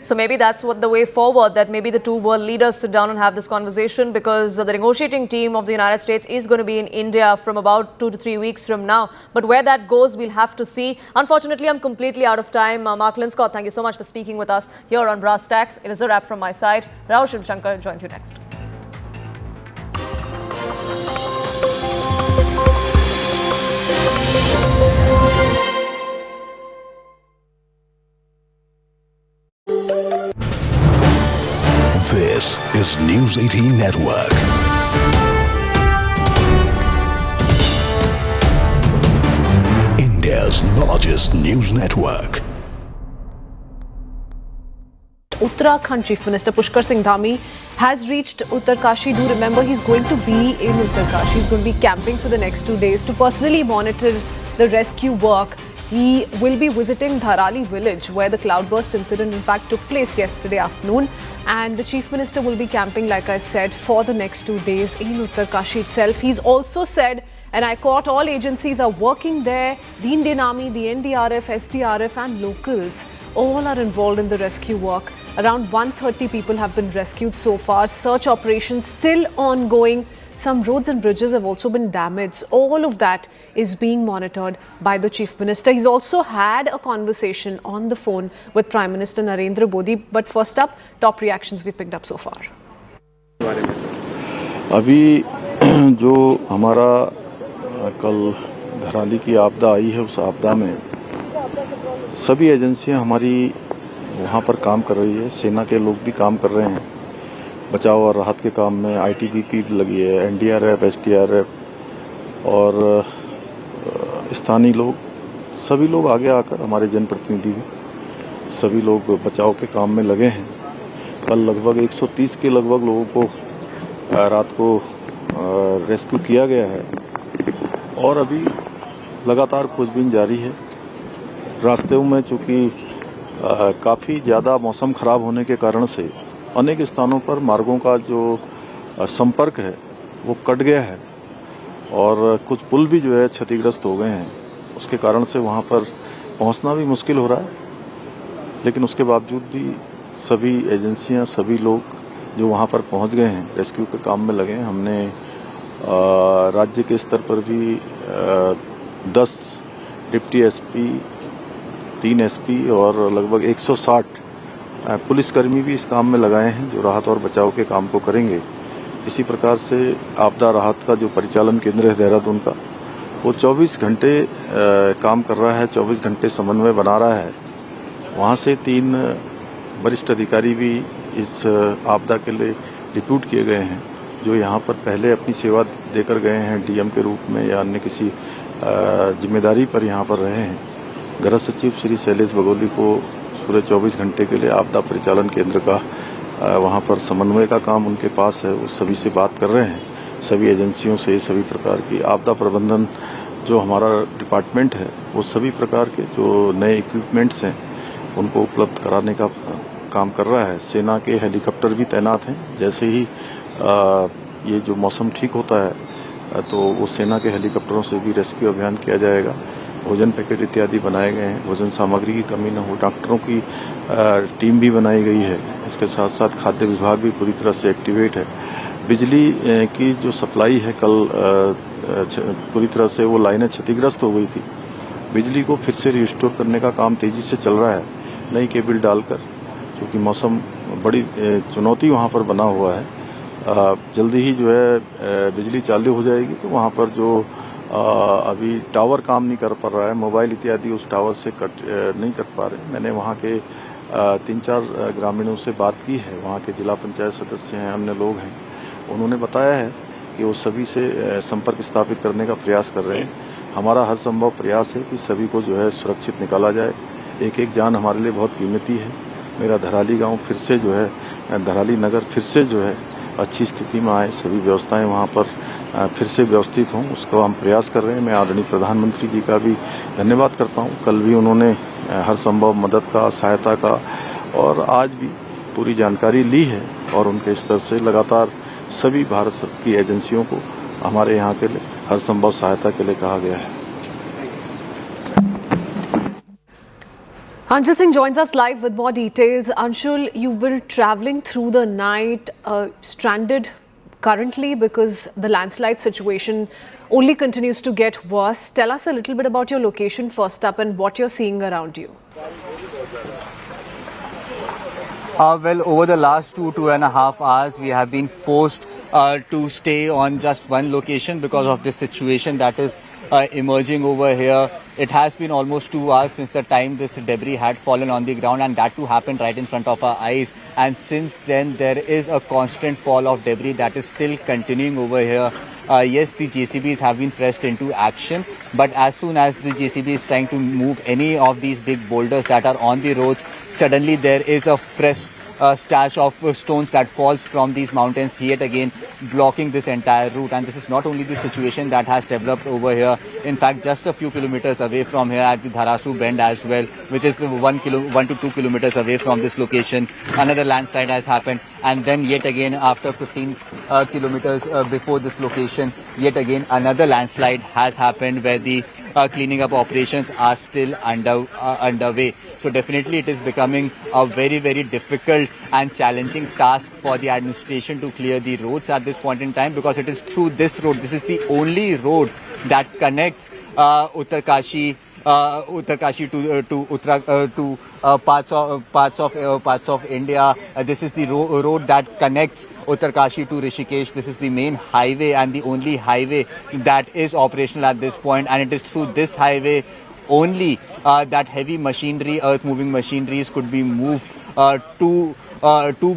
So maybe that's what the way forward, that maybe the two world leaders sit down and have this conversation, because the negotiating team of the United States is going to be in India from about 2 to 3 weeks from now. But where that goes, we'll have to see. Unfortunately, I'm completely out of time. Mark Linscott, thank you so much for speaking with us here on Brass Tacks. It is a wrap from my side. Rahul Shivshankar joins you next. This is News 18 Network. India's largest news network. Uttarakhand Chief Minister Pushkar Singh Dhami has reached Uttarkashi. Do remember, he's going to be in Uttarkashi. He's going to be camping for the next 2 days to personally monitor the rescue work. He will be visiting Dharali village, where the cloudburst incident in fact took place yesterday afternoon. And the Chief Minister will be camping, like I said, for the next 2 days in Uttarkashi itself. He's also said, and I quote, all agencies are working there. The Indian Army, the NDRF, SDRF and locals all are involved in the rescue work. Around 130 people have been rescued so far. Search operations still ongoing. Some roads and bridges have also been damaged. All of that is being monitored by the Chief Minister. He's also had a conversation on the phone with Prime Minister Narendra Modi. But first up, top reactions we've picked up so far. अभी जो हमारा कल धराली की आपदा आई है, उस आपदा में सभी एजेंसियां हमारी वहाँ पर काम कर रही है। सेना के लोग भी काम कर रहे हैं बचाव और राहत के काम में। आईटीबीपी लगी है, एनडीआरएफ, एसडीआरएफ और स्थानीय लोग, सभी लोग आगे आकर, हमारे जनप्रतिनिधि भी, सभी लोग बचाव के काम में लगे हैं। कल लगभग 130 के लगभग लोगों को रात को रेस्क्यू किया गया है और अभी लगातार खोजबीन जारी है। रास्ते में चूँकि काफ़ी ज़्यादा मौसम खराब होने के कारण से अनेक स्थानों पर मार्गों का जो संपर्क है वो कट गया है और कुछ पुल भी जो है क्षतिग्रस्त हो गए हैं। उसके कारण से वहाँ पर पहुँचना भी मुश्किल हो रहा है, लेकिन उसके बावजूद भी सभी एजेंसियाँ, सभी लोग जो वहाँ पर पहुँच गए हैं, रेस्क्यू के काम में लगे हैं। हमने राज्य के स्तर पर भी 10 डिप्टी एसपी, 3 एसपी और लगभग 160 पुलिसकर्मी भी इस काम में लगाए हैं, जो राहत और बचाव के काम को करेंगे। इसी प्रकार से आपदा राहत का जो परिचालन केंद्र है देहरादून का, वो 24 घंटे काम कर रहा है, 24 घंटे समन्वय बना रहा है। वहाँ से 3 वरिष्ठ अधिकारी भी इस आपदा के लिए डिप्यूट किए गए हैं, जो यहाँ पर पहले अपनी सेवा देकर गए हैं डीएम के रूप में या अन्य किसी जिम्मेदारी पर यहाँ पर रहे हैं। गृह सचिव श्री शैलेश बगोली को पूरे 24 घंटे के लिए आपदा परिचालन केंद्र का वहाँ पर समन्वय का काम उनके पास है। वो सभी से बात कर रहे हैं, सभी एजेंसियों से सभी प्रकार की आपदा प्रबंधन जो हमारा डिपार्टमेंट है, वो सभी प्रकार के जो नए इक्विपमेंट्स हैं उनको उपलब्ध कराने का काम कर रहा है। सेना के हेलीकॉप्टर भी तैनात हैं। जैसे ही ये जो मौसम ठीक होता है तो वो सेना के हेलीकॉप्टरों से भी रेस्क्यू अभियान किया जाएगा। भोजन पैकेट इत्यादि बनाए गए हैं, भोजन सामग्री की कमी न हो। डॉक्टरों की टीम भी बनाई गई है। इसके साथ साथ खाद्य विभाग भी पूरी तरह से एक्टिवेट है। बिजली की जो सप्लाई है, कल पूरी तरह से वो लाइनें क्षतिग्रस्त हो गई थी। बिजली को फिर से रिस्टोर करने का काम तेजी से चल रहा है, नई केबल डालकर, क्योंकि मौसम बड़ी चुनौती वहाँ पर बना हुआ है। जल्दी ही जो है बिजली चालू हो जाएगी, तो वहाँ पर जो अभी टावर काम नहीं कर पा रहा है, मोबाइल इत्यादि उस टावर से नहीं कर पा रहे। मैंने वहाँ के 3-4 ग्रामीणों से बात की है, वहाँ के जिला पंचायत सदस्य हैं, अन्य लोग हैं। उन्होंने बताया है कि वो सभी से संपर्क स्थापित करने का प्रयास कर रहे हैं। हमारा हर संभव प्रयास है कि सभी को जो है सुरक्षित निकाला जाए। एक एक जान हमारे लिए बहुत कीमती है। मेरा धराली गांव फिर से जो है, धराली नगर फिर से जो है अच्छी स्थिति में आए, सभी व्यवस्थाएं वहां पर फिर से व्यवस्थित हों, उसका हम प्रयास कर रहे हैं। मैं आदरणीय प्रधानमंत्री जी का भी धन्यवाद करता हूं। कल भी उन्होंने हर संभव मदद का, सहायता का और आज भी पूरी जानकारी ली है और उनके स्तर से लगातार सभी भारत की एजेंसियों को हमारे यहाँ के लिए हर संभव सहायता के लिए कहा गया है। Anshul Singh joins us live with more details. Anshul, you've been traveling through the night, stranded currently because the landslide situation only continues to get worse. Tell us a little bit about your location first up and what you're seeing around you. Well, over the last 2.5 hours, we have been forced to stay on just one location because of this situation that is emerging over here. It has been almost 2 hours since the time this debris had fallen on the ground, and that too happened right in front of our eyes. And since then, there is a constant fall of debris that is still continuing over here. Yes, the JCBs have been pressed into action, but as soon as the JCB is trying to move any of these big boulders that are on the roads, suddenly there is a fresh stash of stones that falls from these mountains, yet again blocking this entire route. And this is not only the situation that has developed over here. In fact, just a few kilometers away from here at the Dharasu Bend as well, which is 1 to 2 kilometers away from this location, another landslide has happened. And then yet again, after 15 kilometers before this location, yet again another landslide has happened where the cleaning up operations are still underway. So definitely it is becoming a very, very difficult and challenging task for the administration to clear the roads at this point in time, because it is through this road. This is the only road that connects Uttarkashi to parts of India. This is the road that connects Uttarkashi to Rishikesh. This is the main highway and the only highway that is operational at this point, and it is through this highway only that heavy machinery, earth-moving machineries, could be moved to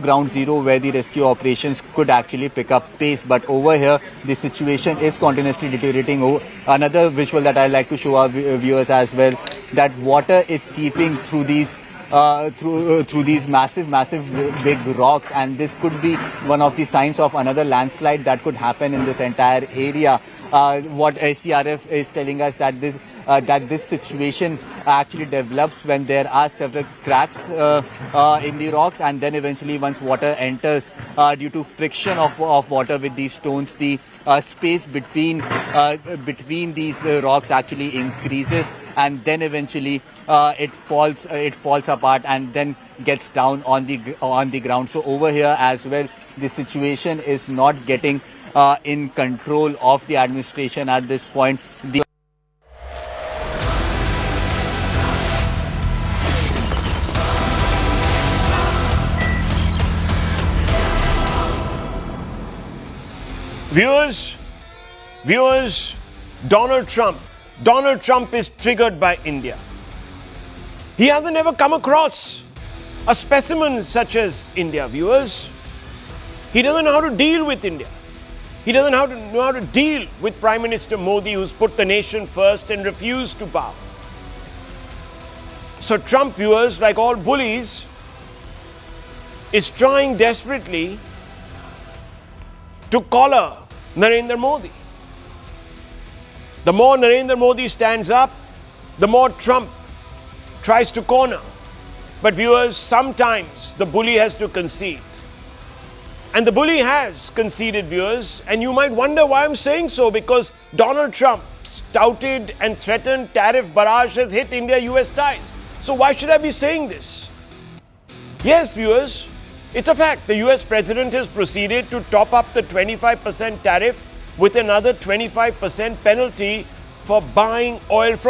ground zero, where the rescue operations could actually pick up pace. But over here, the situation is continuously deteriorating. Another visual that I like to show our viewers as well, that water is seeping through these through these massive big rocks, and this could be one of the signs of another landslide that could happen in this entire area. What SDRF is telling us that this situation actually develops when there are several cracks in the rocks, and then eventually once water enters, due to friction of water with these stones, the space between these rocks actually increases, and then eventually it falls apart and then gets down on the ground. So over here as well, the situation is not getting in control of the administration at this point. Viewers, Donald Trump is triggered by India. He hasn't ever come across a specimen such as India, viewers. He doesn't know how to deal with India. He doesn't know how to deal with Prime Minister Modi, who's put the nation first and refused to bow. So Trump, viewers, like all bullies, is trying desperately to collar Narendra Modi. The more Narendra Modi stands up, the more Trump tries to corner. But viewers, sometimes the bully has to concede. And the bully has conceded, viewers, and you might wonder why I'm saying so, because Donald Trump's touted and threatened tariff barrage has hit India-US ties. So why should I be saying this? Yes, viewers, it's a fact. The US president has proceeded to top up the 25% tariff with another 25% penalty for buying oil from